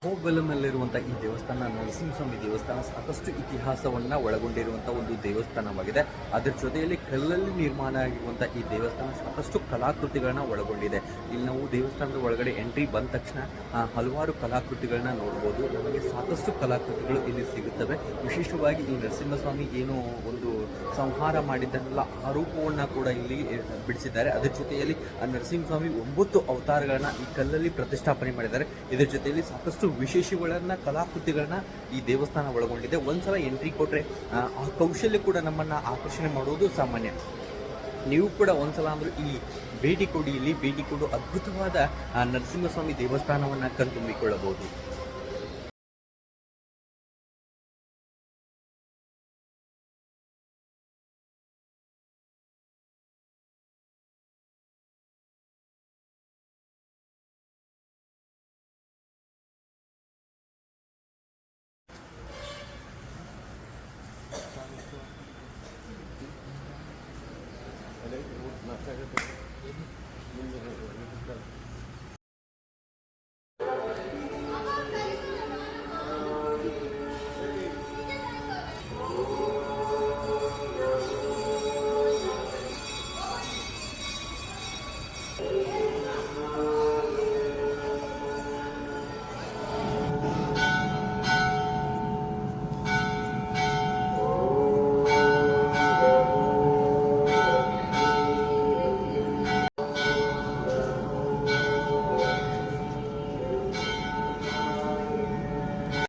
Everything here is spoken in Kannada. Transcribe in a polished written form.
ಹೋಬಳಂನಲ್ಲಿರುವಂತಹ ಈ ದೇವಸ್ಥಾನ ನರಸಿಂಹಸ್ವಾಮಿ ದೇವಸ್ಥಾನ ಸಾಕಷ್ಟು ಇತಿಹಾಸವನ್ನ ಒಳಗೊಂಡಿರುವಂತಹ ಒಂದು ದೇವಸ್ಥಾನವಾಗಿದೆ. ಅದರ ಜೊತೆಯಲ್ಲಿ ಕಲ್ಲಲ್ಲಿ ನಿರ್ಮಾಣ ಆಗಿರುವಂತಹ ಈ ದೇವಸ್ಥಾನ ಸಾಕಷ್ಟು ಕಲಾಕೃತಿಗಳನ್ನ ಒಳಗೊಂಡಿದೆ. ಇಲ್ಲಿ ನಾವು ದೇವಸ್ಥಾನದ ಒಳಗಡೆ ಎಂಟ್ರಿ ಬಂದ ತಕ್ಷಣ ಹಲವಾರು ಕಲಾಕೃತಿಗಳನ್ನ ನೋಡಬಹುದು. ನಮಗೆ ಸಾಕಷ್ಟು ಕಲಾಕೃತಿಗಳು ಇಲ್ಲಿ ಸಿಗುತ್ತವೆ. ವಿಶೇಷವಾಗಿ ಈ ನರಸಿಂಹಸ್ವಾಮಿ ಏನು ಒಂದು ಸಂಹಾರ ಮಾಡಿದ್ದನ್ನೆಲ್ಲ ಆ ರೂಪವನ್ನ ಕೂಡ ಇಲ್ಲಿ ಬಿಡಿಸಿದ್ದಾರೆ. ಅದರ ಜೊತೆಯಲ್ಲಿ ಆ ನರಸಿಂಹಸ್ವಾಮಿ 9 ಅವತಾರಗಳನ್ನ ಈ ಕಲ್ಲಲ್ಲಿ ಪ್ರತಿಷ್ಠಾಪನೆ ಮಾಡಿದ್ದಾರೆ. ಇದರ ಜೊತೆಯಲ್ಲಿ ಸಾಕಷ್ಟು ವಿಶೇಷಗಳನ್ನ ಕಲಾಕೃತಿಗಳನ್ನ ಈ ದೇವಸ್ಥಾನ ಒಳಗೊಂಡಿದೆ. ಒಂದ್ಸಲ ಎಂಟ್ರಿ ಕೊಟ್ರೆ ಆ ಕೌಶಲ್ಯ ಕೂಡ ನಮ್ಮನ್ನ ಆಕರ್ಷಣೆ ಮಾಡುವುದು ಸಾಮಾನ್ಯ. ನೀವು ಕೂಡ ಒಂದ್ಸಲ ಅಂದ್ರೂ ಈ ಭೇಟಿ ಕೊಡಿ, ಇಲ್ಲಿ ಭೇಟಿ ಕೊಡು ಅದ್ಭುತವಾದ ನರಸಿಂಹಸ್ವಾಮಿ ದೇವಸ್ಥಾನವನ್ನ ಕಣ್ತುಂಬಿಕೊಳ್ಳಬಹುದು.